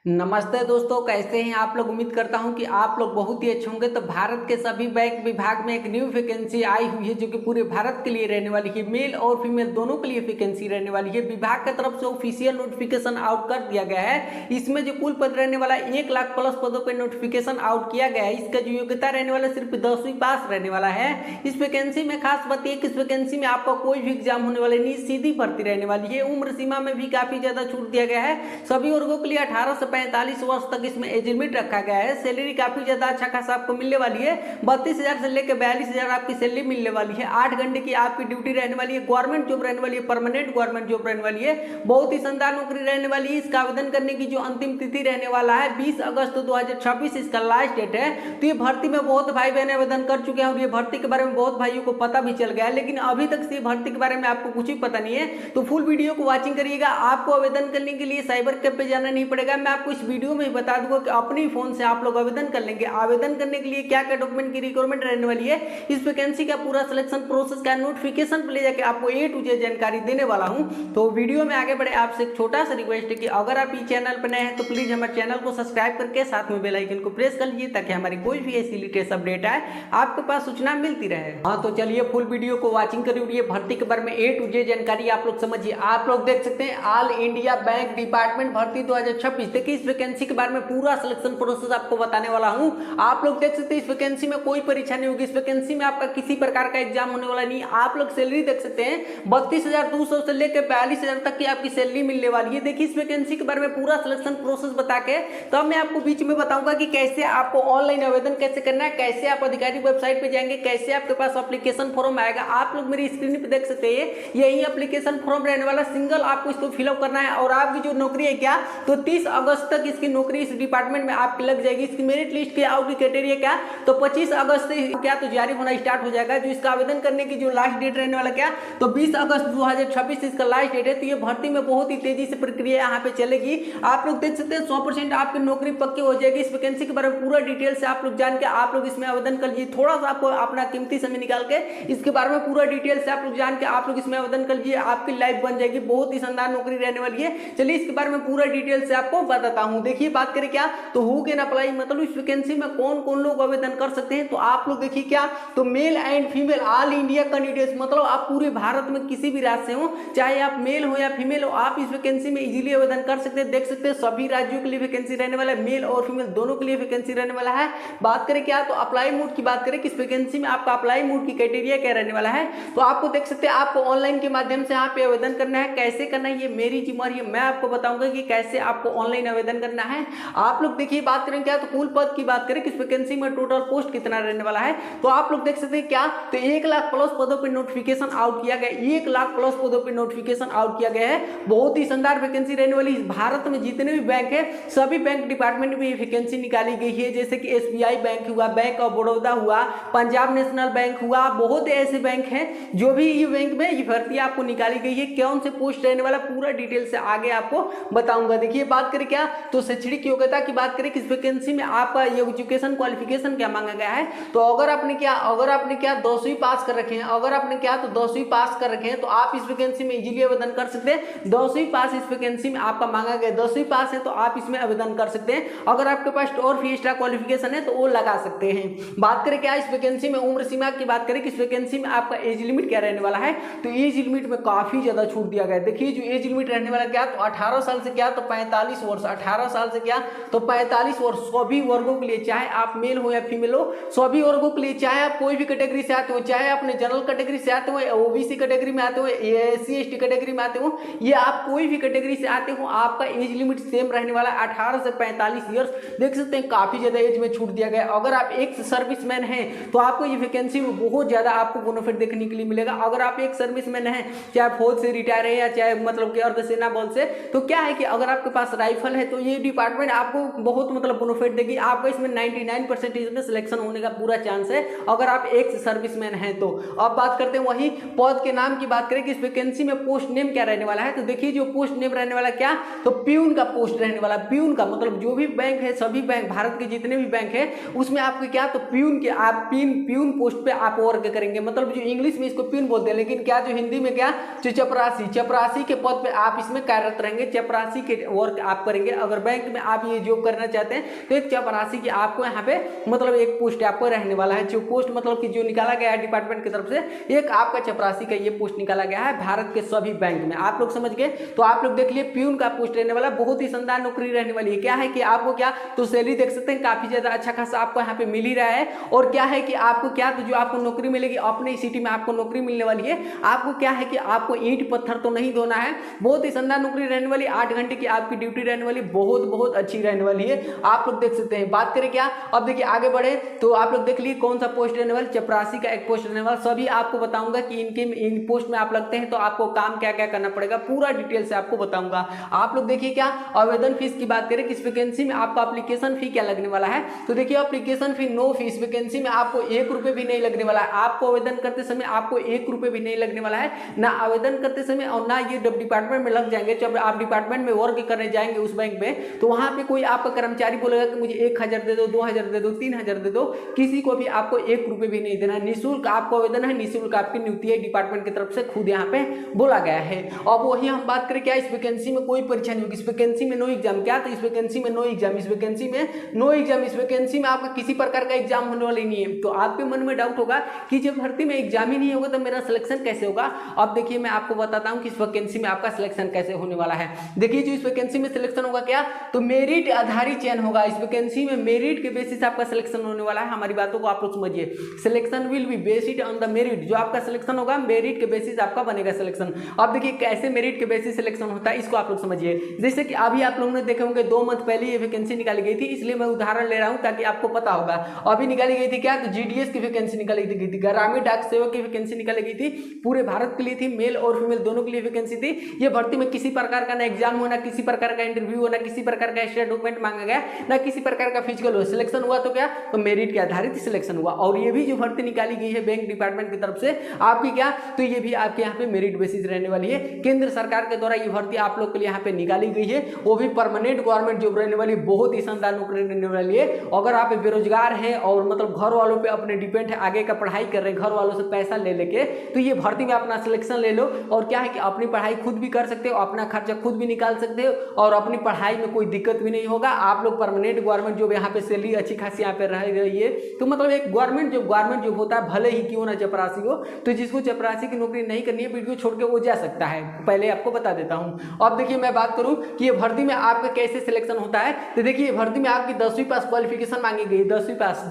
नमस्ते दोस्तों, कैसे हैं आप लोग। उम्मीद करता हूं कि आप लोग बहुत ही अच्छे होंगे। तो भारत के सभी बैंक विभाग में एक न्यू वैकेंसी आई हुई है जो कि पूरे भारत के लिए रहने वाली है। मेल और फीमेल दोनों के लिए वैकेंसी रहने वाली है। विभाग की तरफ से ऑफिशियल नोटिफिकेशन आउट कर दिया गया है। इसमें जो कुल पद रहने वाला 1 लाख प्लस पदों पर नोटिफिकेशन आउट किया गया है। इसका जो योग्यता रहने वाला सिर्फ 10वीं पास रहने वाला है। इस वैकेंसी में खास बात यह कि इस वैकेंसी में आपका कोई भी एग्जाम होने वाला नहीं, सीधी भर्ती रहने वाली है। उम्र सीमा में भी काफी ज्यादा छूट दिया गया है। सभी वर्गों के लिए 18 से 45 वर्ष तक इसमें एज लिमिट रखा गया है। सैलरी काफी ज्यादा अच्छा खासा आपको मिलने वाली है। 32,000 से लेकर 42,000 आपकी सैलरी मिलने वाली है। 8 घंटे की आपकी ड्यूटी रहने वाली है। गवर्नमेंट जॉब रहने वाली है, परमानेंट गवर्नमेंट जॉब रहने वाली है। बहुत ही शानदार नौकरी रहने वाली है। इसका आवेदन करने की जो अंतिम तिथि रहने वाला है 20 अगस्त 2026 इसका लास्ट डेट है। तो ये भर्ती में बहुत भाई बहन आवेदन कर चुके हैं और ये भर्ती के बारे में बहुत भाइयों को पता भी चल गया है, लेकिन अभी तक से भर्ती के बारे में आपको कुछ भी पता नहीं है। तो फुल वीडियो को वॉचिंग करिएगा। आपको आवेदन करने के लिए साइबर कैफ पे जाना नहीं पड़ेगा। मैं आपको इस वीडियो में बता दूंगा कि अपने फोन से आप लोग आवेदन कर लेंगे। आवेदन करने के लिए क्या क्या डॉक्यूमेंट की रिक्वायरमेंट रहने वाली है, इस वैकेंसी का पूरा सिलेक्शन प्रोसेस का नोटिफिकेशन पे ले जाके आपको A to Z जानकारी देने वाला हूं। तो वीडियो में आगे बढ़े आपसे एक छोटा सा रिक्वेस्ट है कि अगर आप इस चैनल पर नए हैं तो प्लीज हमारे चैनल को सब्सक्राइब करके साथ में बेल आइकन को प्रेस कर लीजिए ताकि हमारी कोई भी ऐसी लेटेस्ट अपडेट आए आपके पास सूचना मिलती रहे। हाँ, तो चलिए फुल वीडियो को वॉचिंग करिए। भर्ती के बारे में A to Z जानकारी आप लोग समझिए। आप लोग देख सकते हैं ऑल इंडिया बैंक डिपार्टमेंट भर्ती 2026। देखिए इस वैकेंसी के बारे में पूरा सिलेक्शन प्रोसेस आपको बताने वाला हूं। आप लोग देख सकते हैं इस वैकेंसी में कोई परीक्षा नहीं होगी। इस वैकेंसी में आपका किसी प्रकार का एग्जाम होने वाला नहीं। आप लोग सैलरी देख सकते हैं 32,200 से लेकर 42,000 तक की आपकी सैलरी मिलने वाली है। देखिए इस वैकेंसी के बारे में पूरा सिलेक्शन प्रोसेस बता के तब मैं आपको बीच में बताऊंगा कि कैसे आपको ऑनलाइन आवेदन कैसे करना है, कैसे आप अधिकारी वेबसाइट पे जाएंगे, कैसे आपके पास एप्लीकेशन फॉर्म आएगा। आप लोग मेरी स्क्रीन पे देख सकते हैं यही एप्लीकेशन फॉर्म रहने वाला। सिंगल आपको इसको फिलअप करना है और आपकी जो नौकरी है क्या तो 30 अगस्त तक इसकी नौकरी इस डिपार्टमेंट में आपकी लग जाएगी। इसकी मेरिट लिस्ट के आउट क्राइटेरिया क्या तो 25 अगस्त से क्या तो जारी होना स्टार्ट हो जाएगा। जो इसका आवेदन करने की जो लास्ट डेट रहने वाला क्या तो 20 अगस्त 2026 इसका लास्ट डेट है। तो ये भर्ती में बहुत ही तेजी से प्रक्रिया यहाँ पे चलेगी। आप लोग देख सकते हैं 100% आपकी नौकरी पक्की हो जाएगी। इस वैकेंसी के बारे में पूरा डिटेल से आप लोग जान के आप लोग इसमें आवेदन कर लीजिए। थोड़ा सा आपको अपना कीमती समय निकाल के इसके बारे में पूरा डिटेल से आप लोग जान के आप लोग इसमें आवेदन कर लीजिए। आपकी लाइफ बन जाएगी। बहुत ही शानदार नौकरी रहने वाली है। चलिए इसके बारे में पूरा डिटेल से आपको बताता हूँ। देखिए बात करें क्या तो हु कैन अप्लाई, मतलब इस वैकेंसी में कौन कौन लोग आवेदन कर सकते हैं। तो आप लोग देखिए क्या तो male and female all India candidates, मतलब आप पूरे भारत में किसी भी राज्य से हो, चाहे आप मेल हो या फीमेल हो, आप इस वैकेंसी में इजीली आवेदन कर सकते हैं। देख सकते हैं सभी राज्यों के लिए वैकेंसी रहने वाला है। मेल और फीमेल दोनों के लिए वैकेंसी रहने वाला है। बात करें क्या तो अप्लाई मोड की बात करें कि इस वैकेंसी में आपका अप्लाई मोड की क्राइटेरिया क्या रहने वाला है। तो आपको देख सकते हैं आपको ऑनलाइन के माध्यम से यहाँ पे आवेदन करना है। कैसे करना है ये मेरी जिम्मेदारी है, मैं आपको बताऊंगा कि कैसे आपको ऑनलाइन आवेदन करना है। आप लोग देखिए बात करें क्या तो कुल पद की बात करें कि इस वैकेंसी में टोटल पोस्ट कितना रहने वाला है। तो आप लोग देख सकते हैं क्या तो 1 लाख प्लस पदों पर नोटिफिकेशन आउट किया गया। 1 लाख प्लस पदों पर नोटिफिकेशन आउट किया गया है। बहुत ही शानदार वैकेंसी रहने वाली। भारत में जितने भी बैंक है सभी बैंक डिपार्टमेंट में ये वैकेंसी निकाली गई है। जैसे कि SBI बैंक हुआ, बैंक ऑफ बड़ौदा हुआ, पंजाब नेशनल बैंक हुआ, बहुत ऐसे बैंक हैं जो भी ये बैंक में ये भर्ती आपको निकाली गई है। कौन से पोस्ट रहने वाला पूरा डिटेल से आगे आपको बताऊंगा। देखिए बात करें क्या तो शैक्षणिक योग्यता की बात करें कि इस वैकेंसी में आपका एजुकेशन क्वालिफिकेशन क्या मांगा गया है। तो अगर आपने क्या 10वीं पास कर रखे हैं, अगर आपने क्या तो 10वीं पास कर रखे हैं तो आप इस वैकेंसी में इजीली आवेदन कर सकते हैं। 10वीं पास इस वैकेंसी में आपका मांगा गया, 10वीं पास है तो आप इसमें आवेदन कर सकते हैं। अगर आपके पास और भी एक्स्ट्रा क्वालिफिकेशन है तो वो लगा सकते हैं। बात करें क्या इस वैकेंसी में उम्र सीमा की बात करें कि इस वैकेंसी में आपका एज लिमिट क्या रहने वाला है। तो एज लिमिट में काफी ज्यादा छूट दिया गया है। देखिए जो एज लिमिट रहने वाला क्या तो 18 साल से क्या तो 45 वर्ष, 18 साल से क्या तो 45 वर्ष सभी वर्गों के लिए, चाहे आप मेल हो या फीमेल हो, सभी वर्गों के लिए, चाहे आप कोई भी कैटेगरी से आते हो, चाहे अपने जनरल कैटेगरी से आते हो, OBC कैटेगरी में आते हो, SC ST कैटेगरी में आते हो, ये आप कोई भी कैटेगरी से आते हो, आपका एज लिमिट सेम रहने वाला है 18 से 45 ईयर्स। देख सकते हैं काफी ज्यादा एज में छूट दिया गया। अगर आप एक्स सर्विसमैन हैं तो आपको ये वैकेंसी में बहुत ज्यादा आपको बेनिफिट देखने के लिए मिलेगा। अगर आप एक सर्विसमैन हैं, चाहे फौज से रिटायर है या चाहे मतलब कि अर्धसेना बल से, तो क्या है कि अगर आपके पास राइफल है तो ये डिपार्टमेंट आपको बहुत मतलब बेनिफिट देगी। आपका इसमें 99% में सिलेक्शन होने का पूरा चांस है अगर आप एक्स सर्विसमैन हैं तो। अब बात करते हैं वही पद के नाम की बात करें कि इस वैकेंसी में पोस्ट नेम क्या रहने वाला है। तो देखिए जो पोस्ट नेम रहने वाला क्या तो प्यून का पोस्ट रहने वाला। प्यून का मतलब जो भी बैंक है, सभी बैंक भारत के जितने भी बैंक है उसमें आपको क्या तो प्यून के आप प्यून पोस्ट पे आप वर्क करेंगे। मतलब जो इंग्लिश में इसको प्यून बोलते हैं, लेकिन क्या जो हिंदी में क्या जो चपरासी के पद पे आप इसमें कार्यरत रहेंगे, चपरासी के वर्क आप करेंगे। करेंगे। अगर बैंक में आप ये जॉब करना चाहते हैं तो एक चपरासी की आपको यहाँ पे मतलब एक पोस्ट आपको रहने वाला है। जो पोस्ट मतलब कि जो निकाला गया है डिपार्टमेंट की तरफ से, एक आपका चपरासी का ये पोस्ट निकाला गया है भारत के सभी बैंक में। आप लोग समझ गए। तो आप लोग देख लिए प्यून का पोस्ट रहने वाला, बहुत ही शानदार नौकरी रहने वाली है। क्या है कि आपको क्या तो सैलरी देख सकते हैं काफी ज्यादा अच्छा खासा आपको यहाँ पे मिल ही रहा है। और क्या है कि आपको क्या तो जो आपको नौकरी मिलेगी अपने सिटी में आपको नौकरी मिलने वाली है। आपको क्या है कि आपको ईंट पत्थर तो नहीं धोना है। बहुत ही शानदार नौकरी रहने वाली, 8 घंटे की आपकी ड्यूटी रहने वाली, बहुत अच्छी रहने वाली है। आप लोग देख सकते हैं। बात करें क्या, अब देखिए आगे बढ़े तो आप लोग देख लिए कौन सा पोस्ट रहने वाला, चपरासी का एक पोस्ट रहने वाला। सभी आपको बताऊंगा कि इन पोस्ट में आप लगते हैं तो आपको काम क्या क्या करना पड़ेगा, पूरा डिटेल से आपको बताऊंगा। आप लोग देखिए क्या आवेदन फीस की बात करें, किस वैकेंसी में आपका एप्लीकेशन फी क्या लगने वाला है। तो देखिए application fee no fees, vacancy में आपको 1 रुपए भी नहीं लगने वाला है। आपको आवेदन करते समय आपको 1 रुपए भी नहीं लगने वाला है, ना आवेदन करते समय और ना ये डिपार्टमेंट में लग जाएंगे। जब आप डिपार्टमेंट में वर्क करने जाएंगे उस बैंक में तो वहां पे कोई आपका कर्मचारी बोलेगा कि मुझे 1000 दे दो, 2000 दे दो, 3000 दे दो, किसी को भी आपको 1 रुपए भी नहीं देना है। निःशुल्क आपको आवेदन है, निःशुल्क आपकी नियुक्ति है डिपार्टमेंट की तरफ से, खुद यहाँ पे बोला गया है। अब वही हम बात करें क्या, इस वैकेंसी में कोई परीक्षा नहीं होगी, इस वैकेंसी में नो एग्जाम। क्या तो इस वैकेंसी में नो एग्जाम, इस वैकेंसी में नो एग्जाम, इस वैकेंसी में आपका किसी प्रकार का एग्जाम होने वाला नहीं है। तो आपके मन में डाउट होगा कि जब भर्ती में एग्जाम ही नहीं होगा तो मेरा सिलेक्शन कैसे होगा। अब देखिए मैं आपको बताता हूं कि इस वैकेंसी में आपका सिलेक्शन कैसे होने वाला है। देखिए जो इस वैकेंसी में सिलेक्शन होगा क्या तो मेरिट आधारित चयन होगा। इस वैकेंसी में मेरिट के बेसिस आपका सिलेक्शन होने वाला है। हमारी बातों को आप लोग समझिए, selection will be based on the merit. जो आपका सिलेक्शन होगा मेरिट के बेसिस आपका बनेगा सिलेक्शन। अब देखिए कैसे मेरिट के बेसिस सिलेक्शन होता है इसको आप लोग समझिए। जैसे कि अभी आप लोगों ने देखे होंगे 2 मंथ पहले ये वैकेंसी निकाली गई थी, इसलिए मैं उदाहरण ले रहा हूं ताकि आपको पता होगा। अभी निकाली गई थी क्या तो जीडीएस की वैकेंसी निकाली गई थी, ग्रामीण डाक सेवक की वैकेंसी निकाली गई थी, पूरे भारत के लिए थी, मेल और फीमेल दोनों के लिए वैकेंसी थी। ये भर्ती में किसी प्रकार का ना एग्जाम हो, ना किसी प्रकार का इंटरव्यू हो, ना किसी प्रकार का एक्स्ट्रा डॉक्यूमेंट मांगा गया, ना किसी प्रकार का फिजिकल हो। सिलेक्शन हुआ तो क्या तो मेरिट के आधारित सिलेक्शन हुआ। और ये भी जो भर्ती निकाली गई है बैंक डिपार्टमेंट की तरफ से आपकी क्या तो ये भी आपके यहाँ पे मेरिट बेसिस रहने वाली है। केंद्र सरकार के द्वारा ये भर्ती आप लोग के लिए यहाँ पे निकाली गई है, वो भी परमानेंट गवर्नमेंट जॉब रहने वाली, बहुत ही शानदार नौकरी रहने वाली है। अगर आप बेरोजगार हैं और मतलब घर वालों पे अपने डिपेंड है, आगे का पढ़ाई कर रहे हैं घर वालों से पैसा ले लेके, तो ये भर्ती में अपना सिलेक्शन ले लो। और क्या है कि अपनी पढ़ाई खुद भी कर सकते हो, अपना खर्चा खुद भी निकाल सकते हो और अपनी पढ़ाई में कोई दिक्कत भी नहीं होगा। आप लोग परमानेंट गवर्नमेंट जॉब यहाँ पे सैलरी अच्छी खासी यहाँ पे रह रही है। तो मतलब एक गवर्नमेंट जॉब होता है, भले ही क्यों ना चपरासी हो। तो जिसको चपरासी की नौकरी नहीं करनी है वीडियो छोड़ के वो जा सकता है, पहले आपको बता देता हूँ। अब देखिए मैं बात करूँ कि ये भर्ती में आपका कैसे सिलेक्शन होता है। तो देखिए भर्ती में आपकी 10वीं पास क्वालिफिकेशन मांगी गई, 10वीं पास।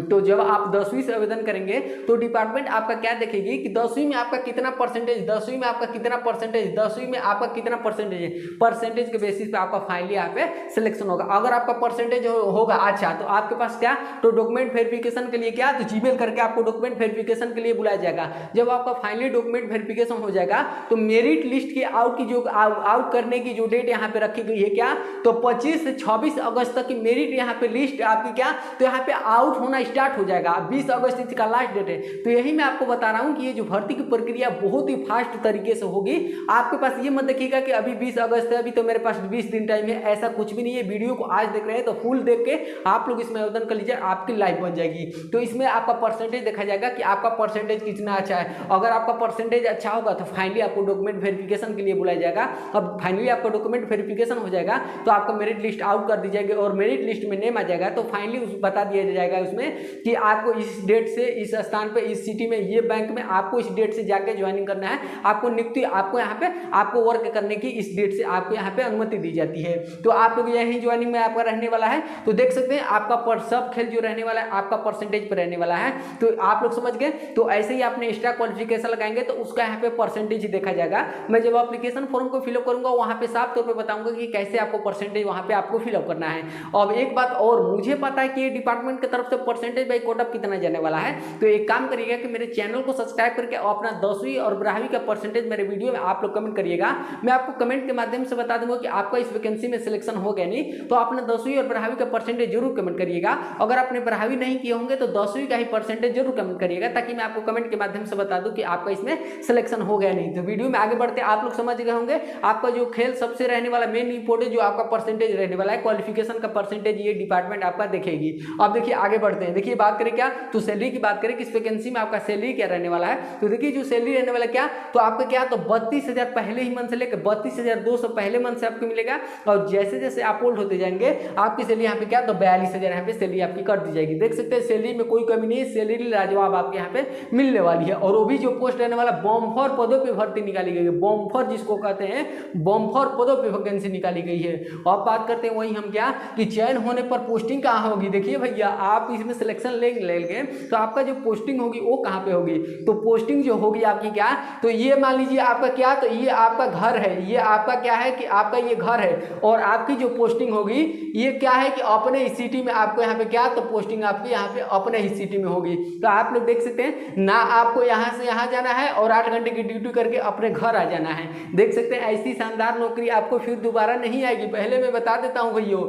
तो जब आप 10वीं से आवेदन करेंगे तो डिपार्टमेंट आपका क्या देखेगी कि 10वीं में आपका कितना परसेंटेज, 10वीं में आपका कितना परसेंटेज, 10वीं में आपका कितना परसेंटेज है। परसेंटेज के बेसिस पे आपका फाइनली यहाँ पे सिलेक्शन होगा। अगर आपका परसेंटेज होगा अच्छा तो आपके पास क्या तो डॉक्यूमेंट वेरिफिकेशन के लिए क्या तो जीमेल करके आपको डॉक्यूमेंट वेरिफिकेशन के लिए बुलाया जाएगा। जब आपका फाइनली डॉक्यूमेंट वेरिफिकेशन हो जाएगा तो मेरिट लिस्ट की आउट करने की जो डेट यहाँ पे रखी गई है क्या तो 25 से 26 अगस्त तक की मेरिट यहाँ पे लिस्ट आपकी क्या तो यहाँ पे आउट होना स्टार्ट हो जाएगा। 20 अगस्त इसका लास्ट डेट है। तो यही मैं आपको बता रहा हूं कि ये जो भर्ती की प्रक्रिया बहुत ही फास्ट तरीके से होगी। आपके पास ये मत देखिएगा कि अभी 20 अगस्त है, अभी तो मेरे पास 20 दिन टाइम है, ऐसा कुछ भी नहीं है। वीडियो को आज देख रहे हैं तो फुल देख के आप लोग इसमें आवेदन कर लीजिए, आपकी लाइफ बन जाएगी। तो इसमें आपका परसेंटेज देखा जाएगा कि आपका परसेंटेज कितना अच्छा है। अगर आपका परसेंटेज अच्छा होगा तो फाइनली आपको डॉक्यूमेंट वेरिफिकेशन के लिए बुलाया जाएगा। अब फाइनली आपका डॉक्यूमेंट वेरिफिकेशन हो जाएगा तो आपका मेरिट लिस्ट आउट कर दी जाएगी और मेरिट लिस्ट में नेम आ जाएगा तो फाइनली बता दिया जाएगा उसमें कि आपको इस डेट से इस स्थान पे इस सिटी में ये बैंक में आपको इस डेट से जाके ज्वाइनिंग करना है। आपको नियुक्ति आपको यहाँ पे आपको वर्क करने की इस डेट से आपको यहाँ पे अनुमति दी जाती है। तो आप लोग यही ज्वाइनिंग में आपका रहने वाला है। तो देख सकते हैं आपका सब खेल जो रहने वाला है आपका परसेंटेज पर रहने वाला है। तो आप लोग समझ गए। तो ऐसे ही आपने एक्स्ट्रा क्वालिफिकेशन लगाएंगे तो उसका यहाँ पे परसेंटेज देखा जाएगा। मैं जब एप्लीकेशन फॉर्म को फिलअप करूंगा वहाँ पे साफ तौर पर बताऊंगा कि कैसे आपको परसेंटेज वहाँ पे आपको फिलअप करना है। अब एक बात और मुझे पता है कि डिपार्टमेंट की तरफ से परसेंटेज बाई कोटा कितना जाने वाला है। तो एक काम करिएगा कि मेरे चैनल को सब्सक्राइब करके अपना 10वीं और 12वीं का परसेंटेज मेरे वीडियो में आप लोग कमेंट करिएगा। मैं आपको कमेंट के माध्यम से बता दूंगा कि आपका इस वैकेंसी में सिलेक्शन हो गया नहीं। तो आपने 10वीं और 12वीं का परसेंटेज जरूर कमेंट करिएगा। अगर आपने 12वीं नहीं किए होंगे तो 10वीं का ही परसेंटेज जरूर कमेंट करिएगा ताकि मैं आपको कमेंट के माध्यम से बता दूं कि आपका इसमें सिलेक्शन हो गया नहीं। तो वीडियो में आगे बढ़ते आप लोग समझ गए होंगे आपका जो खेल सबसे रहने वाला मेन इंपोर्टेंट जो आपका परसेंटेज रहने वाला है क्वालिफिकेशन का परसेंटेज ये डिपार्टमेंट आपका देखेगी। अब देखिए आगे बढ़ते करते हैं। देखिए बात करें क्या, तो सैलरी की बात करें, किस वैकेंसी में आपका सैलरी क्या रहने वाला है, तो देखिए जो सैलरी रहने वाला क्या, तो आपका क्या, तो 32,000 पहले ही मंथ से लेकर 32,200 पहले मंथ से आपको मिलेगा, और जैसे जैसे आप ओल्ड होते जाएंगे आपकी सैलरी यहाँ पे क्या, तो 42,000 यहाँ पे सैलरी आपकी कर दी जाएगी। देख सकते हैं सैलरी में कोई कमी नहीं है, सैलरी लाजवाब आपके यहाँ पे मिलने वाली है। और वो भी जो पोस्ट रहने वाला बम्पर पदों पर भर्ती निकाली गई है, बम्पर जिसको कहते हैं, बम्पर पदों पर वैकेंसी निकाली गई है। अब बात करते हैं वही हम क्या, कि चयन होने पर पोस्टिंग कहाँ होगी। देखिए भैया आप इसमें सिलेक्शन लेंगे तो आपका जो पोस्टिंग होगी वो कहाँ पे होगी, तो पोस्टिंग जो होगी आपकी क्या, तो ये मान लीजिए आपका क्या, तो ये आपका घर है, ये आपका क्या है कि आपका ये घर है, और आपकी जो पोस्टिंग होगी ये क्या है कि अपने ही सिटी में आपको यहाँ पे क्या, तो पोस्टिंग आपकी यहाँ पे अपने ही सिटी में होगी। तो आप लोग देख सकते हैं ना, आपको यहाँ से यहाँ जाना है और 8 घंटे की ड्यूटी करके अपने घर आ जाना है। देख सकते हैं ऐसी शानदार नौकरी आपको फिर दोबारा नहीं आएगी। पहले मैं बता देता हूँ भैया,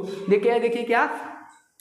देखिए क्या,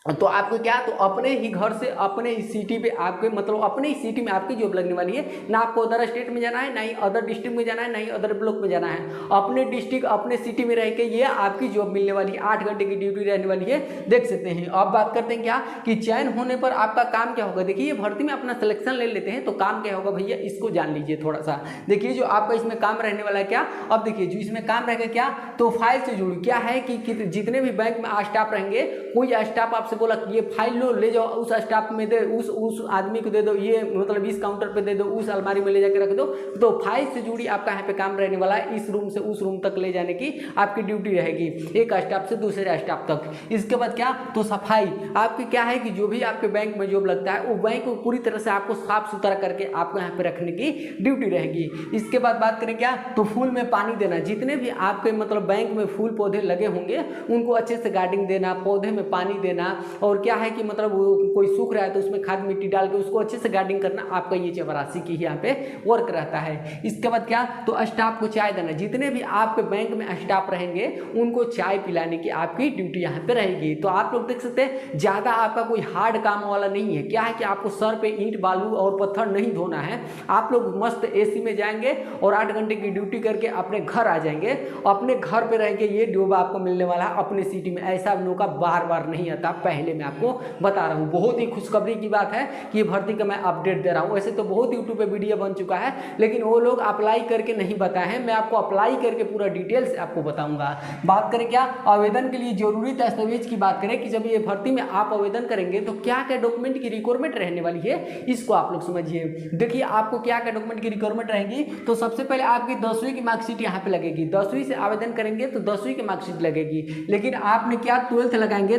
तो आपको क्या, तो अपने ही घर से अपने ही सिटी पे आपके मतलब अपने ही सिटी में आपकी जॉब लगने वाली है। ना आपको अदर स्टेट में जाना है, ना ही अदर डिस्ट्रिक्ट में जाना है, ना ही अदर ब्लॉक में जाना है, अपने डिस्ट्रिक्ट अपने सिटी में रह के ये आपकी जॉब मिलने वाली है। 8 घंटे की ड्यूटी रहने वाली है, देख सकते हैं। अब बात करते हैं क्या, कि चयन होने पर आपका काम क्या होगा। देखिए भर्ती में अपना सिलेक्शन ले लेते हैं तो काम क्या होगा भैया, इसको जान लीजिए थोड़ा सा। देखिए जो आपका इसमें काम रहने वाला है क्या, अब देखिए जो इसमें काम रहेगा क्या, तो फाइल से जुड़ी क्या है कि जितने भी बैंक में स्टाफ रहेंगे, कोई स्टाफ आपसे बोला कि ये फाइल लो ले जाओ, उस स्टाफ में दे, उस आदमी को दे दो, ये मतलब इस काउंटर पे दे दो, उस अलमारी में ले जाकर रख दो, तो फाइल से जुड़ी आपका यहाँ पे काम रहने वाला है। इस रूम से उस रूम तक ले जाने की आपकी ड्यूटी रहेगी, एक स्टाफ से दूसरे स्टाफ तक। इसके बाद क्या, तो सफाई आपकी क्या है कि जो भी आपके बैंक में जॉब लगता है वो बैंक को पूरी तरह से आपको साफ सुथरा करके आपको यहाँ पे रखने की ड्यूटी रहेगी। इसके बाद बात करें क्या, तो फूल में पानी देना, जितने भी आपके मतलब बैंक में फूल पौधे लगे होंगे उनको अच्छे से गार्डनिंग देना, पौधे में पानी देना, और क्या है कि मतलब कोई सूख रहा है तो उसमें खाद मिट्टी डाल के उसको अच्छे से गार्डनिंग करना, आपका ये चपरासी की यहाँ पे वर्क रहता है। इसके बाद क्या, तो स्टाफ को चाय देना, जितने भी आपके बैंक में स्टाफ रहेंगे उनको चाय पिलाने की आपकी ड्यूटी यहाँ पे रहेगी। तो आप लोग देख सकते हैं ज़्यादा आपका कोई हार्ड काम वाला नहीं है। क्या है कि आपको सर पे ईंट बालू और पत्थर नहीं धोना है, आप लोग मस्त एसी में जाएंगे और 8 घंटे की ड्यूटी करके अपने घर आ जाएंगे, अपने घर पे रहेंगे, ये जॉब आपको मिलने वाला है अपने सिटी में। ऐसा मौका बार बार नहीं आता, पहले मैं आपको बता रहा हूँ। बहुत ही खुशखबरी की बात है कि भर्ती का मैं अपडेट दे रहा हूँ। वैसे तो बहुत यूट्यूब पे वीडियो बन चुका है, लेकिन वो लोग अप्लाई करके नहीं बताए हैं, मैं आपको अप्लाई करके पूरा डिटेल से आपको बताऊंगा। बात करें क्या, आवेदन के लिए जरूरी दस्तावेज की बात करें कि जब ये भर्ती में आप आवेदन करेंगे तो क्या क्या डॉक्यूमेंट की रिक्वायरमेंट रहने वाली है, इसको आप लोग समझिए। देखिए आपको क्या क्या डॉक्यूमेंट की रिक्वायरमेंट रहेगी, तो सबसे पहले आपकी 10वीं की मार्कशीट यहाँ पे लगेगी। 10वीं से आवेदन करेंगे तो 10वीं की मार्कशीट लगेगी, लेकिन आपने क्या 12th लगाएंगे,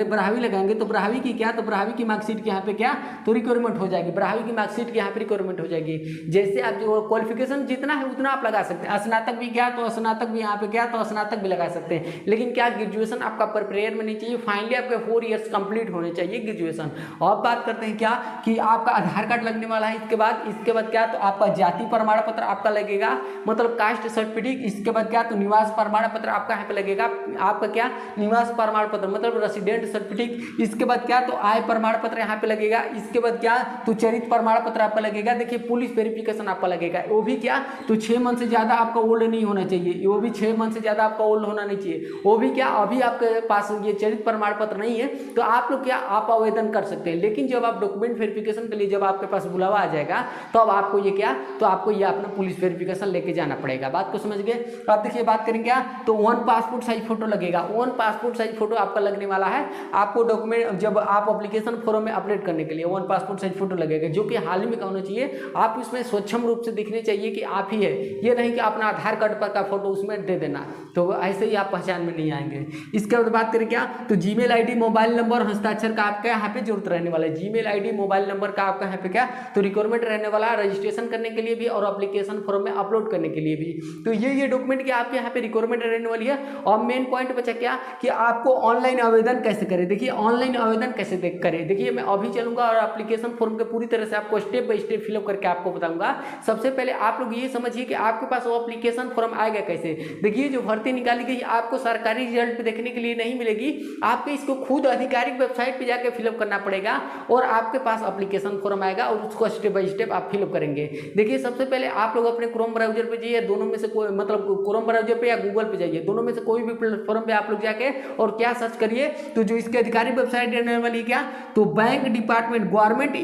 12वीं लगाएंगे तो 12वीं की क्या, तो 12वीं की मार्कशीट के यहाँ पे क्या, तो रिक्वायरमेंट हो जाएगी। 12वीं की मार्कशीट के यहाँ पे रिक्वायरमेंट हो जाएगी। जैसे आप जो क्वालिफिकेशन जितना है उतना आप लगा सकते हैं। स्नातक भी क्या, तो स्नातक भी यहाँ पे क्या, तो स्नातक भी लगा सकते हैं, लेकिन क्या ग्रेजुएशन आपका प्रिपेयर में नहीं चाहिए, फाइनली आपके 4 ईयर्स कंप्लीट होने चाहिए ग्रेजुएशन। और बात करते हैं क्या, कि आपका आधार कार्ड लगने वाला है। इसके बाद क्या, तो आपका जाति प्रमाण पत्र आपका लगेगा, मतलब कास्ट सर्टिफिकेट। इसके बाद क्या, तो निवास प्रमाण पत्र आपका यहाँ पे लगेगा, आपका क्या, निवास प्रमाण पत्र मतलब रेसिडेंट सर्टिफिकेट। इसके बाद क्या, तो आय प्रमाण पत्र यहाँ पे लगेगा। इसके बाद क्या, तो चरित्र प्रमाण पत्र आपका लगेगा। देखिए पुलिस वेरिफिकेशन आपका लगेगा, वो भी क्या, तो 6 मंथ से ज़्यादा आपका ओल्ड नहीं होना चाहिए, वो भी 6 मंथ से ज़्यादा आपका ओल्ड होना नहीं चाहिए। वो भी क्या, अभी आपके पास ये चरित्र प्रमाण पत्र नहीं है तो आप लोग क्या, आप आवेदन कर सकते हैं, लेकिन जब आप डॉक्यूमेंट वेरिफिकेशन के लिए जब आपके पास बुलावा आ जाएगा तो अब आपको ये क्या, तो आपको ये अपना पुलिस वेरिफिकेशन लेके जाना पड़ेगा। बात को समझ गए। तो आप देखिए बात करेंगे क्या, तो 1 पासपोर्ट साइज फोटो लगेगा। 1 पासपोर्ट साइज फोटो आपका लगने वाला है। आपको डॉक्यूमेंट जब आप एप्लीकेशन फॉर्म में अपडेट करने के लिए 1 पासपोर्ट साइज फोटो लगेगा, जो कि हाल ही में होना चाहिए। आप इसमें स्वच्छम रूप से दिखने चाहिए कि आप ही है, ये नहीं कि अपना आधार कार्ड पर का फोटो उसमें दे देना, तो ऐसे ही आप पहचान में नहीं आएंगे। इसके बाद बात करें क्या, तो जीमेल आईडी, मोबाइल नंबर, हस्ताक्षर का आपका यहाँ पे जरूरत रहने वाला है। जीमेल आईडी, मोबाइल नंबर का आपका यहाँ पे क्या, तो रिक्वायरमेंट रहने वाला है, रजिस्ट्रेशन करने के लिए भी और एप्लीकेशन फॉर्म में अपलोड करने के लिए भी। तो ये डॉक्यूमेंट की आपके यहाँ पे रिक्वायरमेंट रहने वाली है। और मेन पॉइंट बचा क्या, कि आपको ऑनलाइन आवेदन कैसे करें। देखिए ऑनलाइन आवेदन कैसे करें, देखिए मैं अभी चलूंगा और एप्लीकेशन फॉर्म के पूरी तरह से आपको स्टेप बाय स्टेप फिलअप करके आपको बताऊंगा। सबसे पहले आप लोग ये समझिए कि आपके पास वो एप्लीकेशन फॉर्म आएगा कैसे। देखिए जो भर्ती निकाली गई आपको सरकारी रिजल्ट पे देखने के लिए नहीं मिलेगी, आपको इसको खुद आधिकारिक वेबसाइट पे जाकर फिलअप करना पड़ेगा और आपके पास एप्लीकेशन फॉर्म आएगा और उसको स्टेप बाय स्टेप आप फिलअप करेंगे। देखिए सबसे पहले आप लोग अपने क्रोम ब्राउजर पे जाइए, दोनों में से कोई मतलब क्रोम ब्राउजर पे या गूगल पे जाइए, दोनों में से कोई भी प्लेटफॉर्म पे आप लोग जाके और क्या सर्च करिए, तो जो इसकी आधिकारिक वेबसाइट रहने वाली है क्या, तो bank department government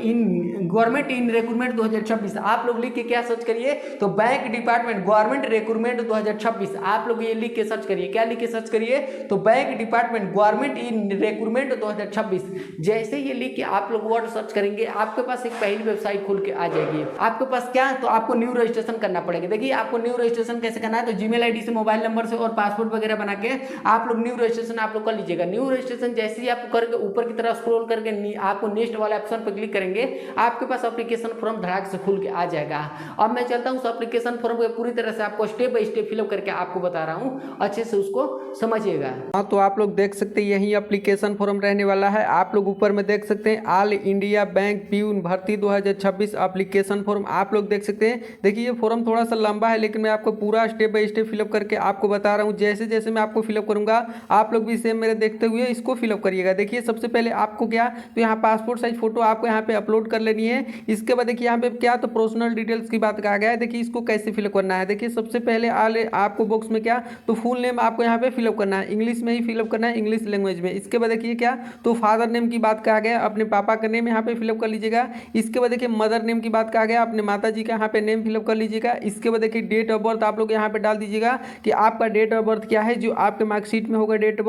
in recruitment 2026। आप लोग लिख के क्या सर्च करिए, तो बैंक डिपार्टमेंट गवर्नमेंट रिक्रूटमेंट 2026। आप लोग ये लिख के सर्च करिए, क्या लिख के सर्च करिए, तो bank department government in recruitment 2026। जैसे ये लिख के आप लोग वर्ड सर्च करेंगे, आपके पास एक पहली वेबसाइट खुल के आ जाएगी। आपके पास क्या, तो आपको न्यू रजिस्ट्रेशन करना पड़ेगा। देखिए आपको न्यू रजिस्ट्रेशन कैसे करना है, तो जीमेल आईडी से, मोबाइल नंबर से और पासवर्ड वगैरह बना के आप लोग न्यू रजिस्ट्रेशन आप लोग कर लीजिएगा। न्यू रजिस्ट्रेशन जैसे ही आप करके ऊपर की तरफ स्क्रॉल करके आपको नेक्स्ट वाले ऑप्शन पर क्लिक करेंगे, आपके पास एप्लीकेशन फॉर्म धड़ाक से खुल के आ जाएगा। अब मैं चलता हूँ उस एप्लीकेशन फॉर्म को पूरी तरह से आपको स्टेप बाय स्टेप फिलअप करके आपको बता रहा हूँ, अच्छे से उसको समझिएगा। हाँ, तो आप लोग देख सकते हैं यही एप्लीकेशन फॉर्म रहने वाला है। आप लोग ऊपर में देख सकते हैं ऑल इंडिया बैंक प्यून भर्ती 2026 एप्लीकेशन फॉर्म आप लोग देख सकते हैं। देखिए ये फॉर्म थोड़ा सा लंबा है, लेकिन मैं आपको पूरा स्टेप बाय स्टेप फिलअप करके आपको बता रहा हूँ। जैसे जैसे मैं आपको फिलअप करूंगा, आप लोग भी सेम मेरे देखते हुए इसको फिलअप करिएगा। देखिए सबसे पहले आपको क्या, तो यहाँ पासपोर्ट साइज फोटो आपको यहाँ पे अपलोड कर लेनी है। इसके बाद देखिए यहाँ पे क्या, तो पर्सनल डिटेल्स की बात कहा गया है। देखिए इसको कैसे फिलअप करना है, देखिए सबसे पहले आपको बॉक्स में क्या, तो फुल नेम आपको यहाँ पे फिलअप करना है, इंग्लिश में ही फिलअप करना है, इंग्लिश लैंग्वेज में। इसके बाद देखिए क्या, तो फादर नेम की बात कहा गया, अपने पापा का नेम यहाँ पे फिलअप कर लीजिएगा। इसके बाद देखिए मदर नेम की बात कहा गया, अपने माता जी का यहाँ पे नेम फिलअप कर लीजिएगा। इसके बाद देखिए डेट ऑफ बर्थ आप लोग यहाँ पे डाल दीजिएगा कि आपका डेट ऑफ बर्थ क्या है, जो आपके मार्कशीट में होगा डेट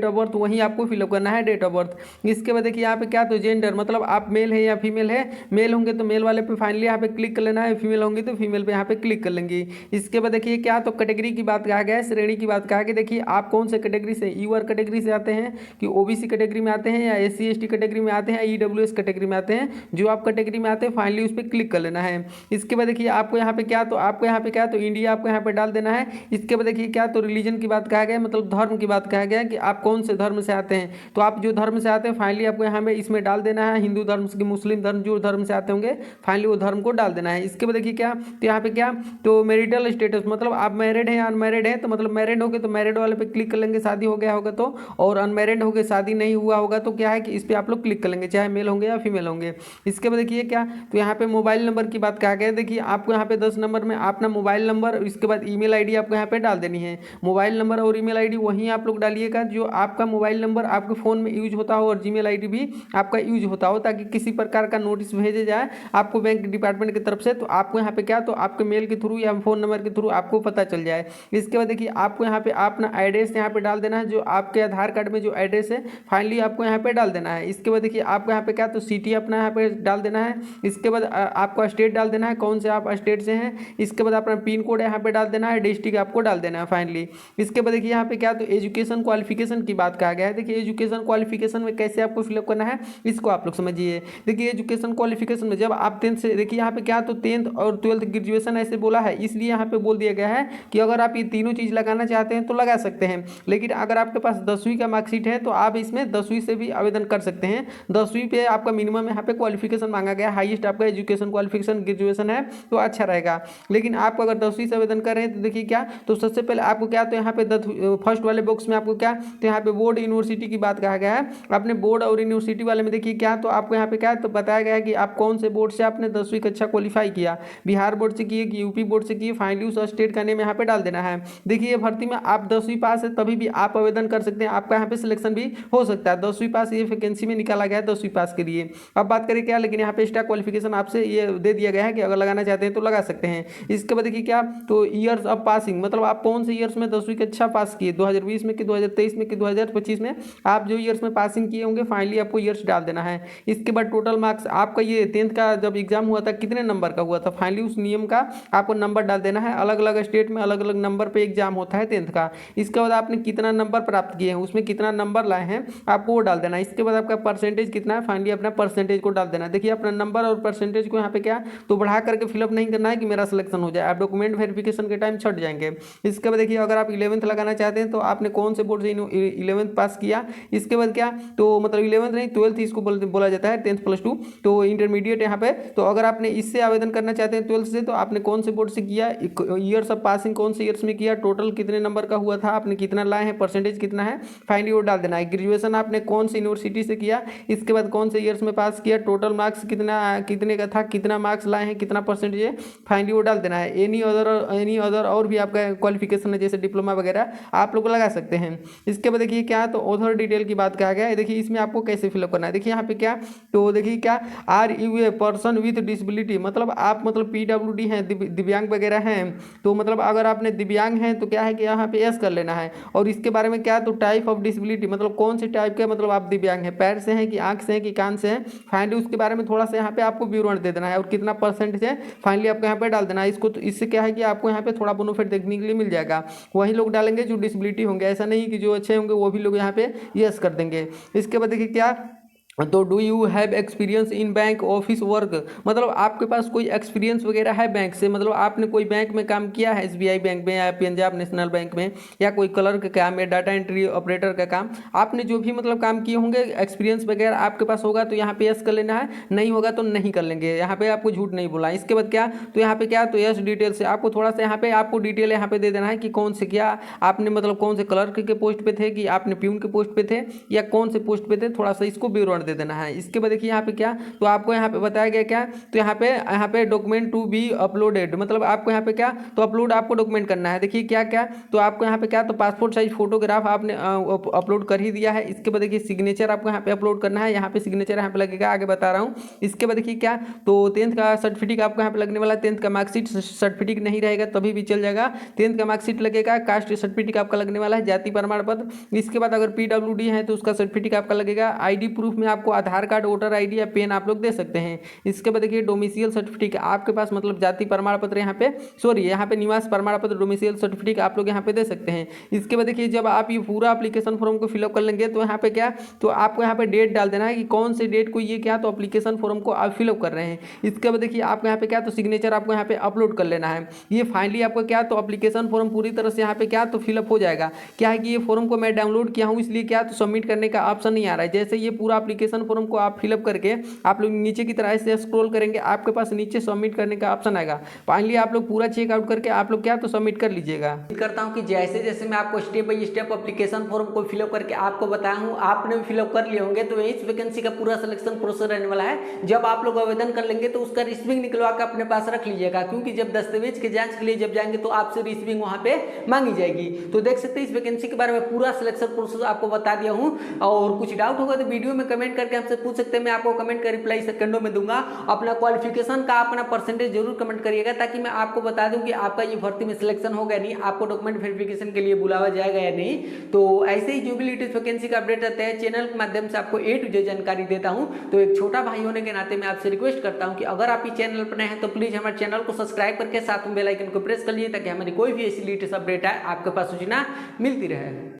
ऑफ बर्थ वही आपको फिलअप करना है, डेट ऑफ बर्थ। इसके बाद देखिए यहाँ पे क्या, तो जेंडर मतलब आप मेल है या फीमेल है, मेल होंगे तो मेल वाले पे फाइनली यहाँ पे क्लिक कर लेना है, फीमेल होंगे तो फीमेल पे यहाँ पे क्लिक कर लेंगे। इसके बाद देखिए क्या, तो कैटेगरी की बात कहा गया है, श्रेणी की बात कहा गया। देखिए आप कौन से कैटेगरी से, यूआर कैटेगरी से आते हैं कि ओबीसी कैटेगरी में आते हैं या एससी एसटी कैटेगरी में आते हैं, ईडब्ल्यूएस कैटेगरी में आते हैं, जो आप कैटेगरी में आते हैं फाइनली उस पर क्लिक कर लेना है। इसके बाद देखिए आपको यहाँ पे क्या, तो आपको यहाँ पे क्या, तो इंडिया आपको यहाँ पे डाल देना है। इसके बाद देखिए क्या, तो रिलीजन की बात कहा गया, मतलब धर्म की बात कहा गया कि आप कौन से धर्म से आते हैं। तो आप जो धर्म से आते हैं फाइनली आपको यहाँ पे इसमें डाल देना है, हिंदू धर्म से, मुस्लिम धर्म, जो धर्म से आते होंगे फाइनली वो धर्म को डाल देना है। इसके बाद देखिए क्या, तो यहाँ पे क्या, तो मैरिटल स्टेटस मतलब आप मैरिड हैं या अनमैरिड हैं, तो मतलब मैरिड हो गए तो मैरिड वाले पे क्लिक कर लेंगे, शादी हो गया होगा तो, और अनमैरिड हो गए शादी नहीं हुआ होगा तो क्या है कि इस पर आप लोग क्लिक कर लेंगे, चाहे मेल होंगे या फीमेल होंगे। इसके बाद देखिए क्या, तो यहाँ पे मोबाइल नंबर की बात कहा गया। देखिए आपको यहाँ पे 10 नंबर में अपना मोबाइल नंबर, इसके बाद ईमेल आईडी आपको यहाँ पे डाल देनी है। मोबाइल नंबर और ईमेल आईडी वहीं आप लोग डालिएगा जो आपका मोबाइल नंबर आपके फ़ोन में यूज होता हो और जीमेल आईडी भी आपका यूज होता हो, ताकि किसी प्रकार का नोटिस भेजे जाए आपको बैंक डिपार्टमेंट की तरफ से, तो आपको यहाँ पे क्या, तो आपके मेल के थ्रू या फ़ोन नंबर के थ्रू आपको पता चल जाए। इसके बाद देखिए आपको यहाँ पे अपना एड्रेस यहाँ पे डाल देना है, जो आपके आधार कार्ड में जो एड्रेस है फाइनली आपको यहाँ पे डाल देना है। इसके बाद देखिए आपको यहाँ पे क्या, तो सिटी अपना यहाँ पे डाल देना है। इसके बाद आपको स्टेट डाल देना है, कौन से आप स्टेट से हैं। इसके बाद अपना पिन कोड यहाँ पे डाल देना है, डिस्ट्रिक्ट आपको डाल देना है फाइनली। इसके बाद देखिए यहाँ पे क्या, तो एजुकेशन क्वालिफिकेशन की बात कहा गया है। देखिए एजुकेशन क्वालिफिकेशन में कैसे आपको फिलअप करना है इसको आप लोग समझिए। देखिए एजुकेशन क्वालिफिकेशन में जब आप 10th से, देखिए यहाँ पे क्या, तो 10th और 12th ग्रेजुएशन ऐसे बोला है, इसलिए यहाँ पे बोल दिया गया है कि अगर आप ये तीनों चीज़ लगाना चाहते हैं तो लगा सकते हैं, लेकिन अगर आपके पास 10वीं का मार्कशीट है तो आप इसमें 10वीं से भी आवेदन कर सकते हैं। 10वीं पे आपका मिनिमम यहाँ पे क्वालिफिकेशन मांगा गया, हाईएस्ट आपका एजुकेशन क्वालिफिकेशन ग्रेजुएशन है तो अच्छा रहेगा। लेकिन आप अगर 10वीं से आवेदन कर रहे हैं तो देखिए क्या, तो सबसे पहले आपको क्या, तो यहाँ पे फर्स्ट वाले बॉक्स में आपको क्या, तो यहाँ पे बोर्ड यूनिवर्सिटी की बात कहा गया है। अपने बोर्ड और यूनिवर्सिटी वाले में देखिए क्या, तो आपको यहाँ पे क्या, तो बताया गया है कि आप कौन से बोर्ड से आपने 10वीं कक्षा क्वालिफाई किया, बिहार बोर्ड से किए कि यूपी बोर्ड से किए, फाइनली उस स्टेट का नेम यहाँ पे डाल देना है। देखिए भर्ती में आप 10वीं पास है तभी भी आप आवेदन कर सकते हैं, आपका यहाँ पे सिलेक्शन भी हो सकता है। 10वीं पास ये वैकेंसी में निकाला गया है 10वीं पास के लिए। अब बात करें क्या, लेकिन यहाँ पे एक्स्ट्रा क्वालिफिकेशन आपसे ये दे दिया गया है कि अगर लगाना चाहते हैं तो लगा सकते हैं। इसके बाद देखिए क्या, तो ईयर्स ऑफ पासिंग मतलब आप कौन से ईयर्स में 10वीं कक्षा पास किए, 2020 में कि 2023 में कि 2025 में, आप जो ईयर्स में पासिंग किए होंगे फाइनली आपको ईयर्स डाल देना है। इसके बाद टोटल मार्क्स आपका ये 10th का जब एग्जाम हुआ था कितने नंबर का हुआ था, फाइनली उस नियम का आपको नंबर डाल देना है। अलग अलग स्टेट में अलग अलग नंबर पे एग्जाम होता है 10th का। इसके बाद आपने कितना नंबर प्राप्त किए हैं, उसमें कितना नंबर लाए हैं आपको वो डाल देना है। इसके बाद आपका परसेंटेज कितना है, फाइनली अपना परसेंटेज को डाल देना है। देखिए अपना नंबर और परसेंटेज को यहाँ पे क्या, तो बढ़ा करके फिलअप नहीं करना है कि मेरा सिलेक्शन हो जाए, आप डॉक्यूमेंट वेरिफिकेशन के टाइम छट जाएंगे। इसके बाद देखिए अगर आप 11th लगाना चाहते हैं तो आपने कौन से बोर्ड से 11th पास किया। इसके बाद क्या, तो मतलब 11th नहीं 12th इसको बोला जाता है, 10th +2 तो इंटरमीडिएट यहाँ पे। तो अगर आपने इससे आवेदन करना चाहते हैं 12th से, तो आपने कौन से बोर्ड से किया, ईयर्स ऑफ पासिंग कौन से ईयर्स में किया, टोटल कितने नंबर का हुआ था, आपने कितना लाए हैं, परसेंटेज कितना है, फाइनली वो डाल देना है। ग्रेजुएशन आपने कौन सी यूनिवर्सिटी से किया, इसके बाद कौन से ईयर्स में पास किया, टोटल मार्क्स कितने का था, कितना मार्क्स लाए हैं, कितना परसेंटेज है, फाइनली वो डाल देना है। एनी अदर और भी आपका क्वालिफिकेशन है जैसे डिप्लोमा वगैरह आप लोग लगा सकते हैं। इसके बाद देखिए क्या, तो ऑथर डिटेल डिटेल की बात कहा गया है। देखिए इसमें आपको कैसे फिलअप करना है, देखिए यहाँ पे क्या, तो देखिए क्या, are you a person with disability, मतलब आप मतलब पीडब्ल्यूडी हैं, दिव्यांग वगैरह हैं, तो मतलब अगर आपने दिव्यांग हैं तो क्या है कि यहाँ पे एस कर लेना है। और इसके बारे में क्या, तो टाइप ऑफ डिसेबिलिटी, मतलब कौन से टाइप के मतलब आप दिव्यांग हैं, पैर से हैं कि आंख से हैं कि कान से हैं, फाइनली उसके बारे में थोड़ा सा यहाँ पे आपको विवरण दे देना है और कितना परसेंट है फाइनली आपको यहाँ पे डाल देना है इसको। तो इससे क्या है कि आपको यहाँ पे थोड़ा बोनोफिट देखने के लिए मिल जाएगा। वही लोग डालेंगे जो डिसेबिलिटी होंगे, ऐसा नहीं कि जो अच्छे होंगे वो भी लोग यहाँ पे यस कर देंगे। इसके बाद देखिए क्या, तो do you have experience in bank office work, मतलब आपके पास कोई एक्सपीरियंस वगैरह है बैंक से, मतलब आपने कोई बैंक में काम किया है, एसबीआई बैंक में या पंजाब नेशनल बैंक में, या कोई क्लर्क का काम या डाटा एंट्री ऑपरेटर का काम, आपने जो भी मतलब काम किए होंगे एक्सपीरियंस वगैरह आपके पास होगा तो यहाँ पे यस कर लेना है, नहीं होगा तो नहीं कर लेंगे, यहाँ पे आपको झूठ नहीं बोला। इसके बाद क्या, तो यहाँ पे क्या, तो यस डिटेल से आपको थोड़ा सा यहाँ पे आपको डिटेल यहाँ पे दे देना है कि कौन से क्या आपने मतलब कौन से क्लर्क के पोस्ट पे थे, कि आपने प्यून के पोस्ट पे थे या कौन से पोस्ट पे थे, थोड़ा सा इसको विवरण दे देना है। इसके बाद देखिए यहाँ पे क्या, तो आपको यहाँ पे बताया गया क्या, तो यहाँ पे डॉक्यूमेंट टू बी अपलोडेड, मतलब आपको यहाँ पे क्या, तो अपलोड आपको डॉक्यूमेंट करना है। देखिए क्या क्या, तो आपको यहाँ पे क्या, तो पासपोर्ट साइज फोटोग्राफ आपने अपलोड कर ही दिया है। इसके बाद देखिए सिग्नेचर आपको यहाँ पे अपलोड करना है, यहाँ पे सिग्नेचर यहाँ पे लगेगा, आगे बता रहा हूँ। इसके बाद देखिए क्या, तो 10th का सर्टिफिकेट आपको यहाँ पे लगने वाला है, 10th का मार्कशीट, सर्टिफिकेट नहीं रहेगा तभी भी चल जाएगा, 10th का मार्कशीट लगेगा, कास्ट सर्टिफिकेट आपका लगने वाला है, जाति प्रमाण पत्र। इसके बाद अगर पीडब्ल्यूडी है तो उसका सर्टिफिकेट आपका लगेगा, आईडी प्रूफ में आपको आधार कार्ड, वोटर आईडी या पेन आप लोग दे सकते हैं। इसके बाद देखिए डोमिसाइल सर्टिफिकेट आपके पास, मतलब जाति प्रमाण पत्र यहाँ पे, सॉरी यहाँ पे निवास प्रमाण पत्र, डोमिसाइल सर्टिफिकेट आप लोग यहाँ पे दे सकते हैं। इसके बाद देखिए जब आप ये पूरा एप्लीकेशन फॉर्म को फिलअप कर लेंगे तो यहाँ पे क्या, तो आपको यहाँ पे डेट डाल देना है कि कौन से डेट को ये क्या, तो एप्लीकेशन फॉर्म को आप फिलअप कर रहे हैं। इसके बाद देखिए आपको यहाँ पे क्या, तो सिग्नेचर आपको यहाँ पे अपलोड कर लेना है। ये फाइनली आपको क्या, तो एप्लीकेशन फॉर्म पूरी तरह से यहाँ पे क्या, तो फिलअप हो जाएगा। क्या है कि ये फॉर्म को मैं डाउनलोड किया हूँ इसलिए क्या, तो सबमिट करने का ऑप्शन नहीं आ रहा है। जैसे ये पूरा एप्लीकेशन फॉर्म को आप फिलअप करके आप लोग नीचे की तरह से स्क्रॉल करेंगे, आपके पास नीचे सबमिट करने का ऑप्शन आएगा। फाइनली आप लोग पूरा चेकआउट करके आप लोग क्या, तो सबमिट कर लीजिएगा। करता हूं कि जैसे जैसे मैं आपको step by step application form को फिलअप करके आपको बताया हूं, आपने भी फिलअप कर लिए होंगे। तो इस वैकेंसी का पूरा सिलेक्शन प्रोसेस रहने वाला है। जब आप लोग आवेदन कर लेंगे तो उसका रिसीविंग निकलवा के अपने पास रख लीजिएगा, क्योंकि जब दस्तावेज के जांच के लिए जब जाएंगे तो आपसे रिसीविंग वहां पे मांगी जाएगी। तो देख सकते हैं इस वैकेंसी के बारे में पूरा सिलेक्शन प्रोसेस आपको बता दिया हूं। और कुछ डाउट होगा तो वीडियो में कमेंट करके हमसे पूछ सकते हैं, मैं आपको कमेंट का रिप्लाई सेकंडों में दूंगा। अपना क्वालिफिकेशन का अपना परसेंटेज जरूर कमेंट करिएगा, ताकि मैं आपको बता दूं कि आपका ये भर्ती में सिलेक्शन होगा नहीं, आपको डॉक्यूमेंट वेरिफिकेशन के लिए बुलावा जाएगा या नहीं। तो ऐसे ही जो भी लेटेस्ट वैकेंसी का अपडेट रहता है चैनल के माध्यम से आपको A to Z जानकारी देता हूं। तो एक छोटा भाई होने के नाते मैं आपसे रिक्वेस्ट करता हूं कि अगर आप इस चैनल पर नए हैं तो प्लीज हमारे चैनल को सब्सक्राइब करके साथ में बेल आइकन को प्रेस कर लीजिए, ताकि हमारी कोई भी ऐसी लेटेस्ट अपडेट है आपके पास सूचना मिलती रहे।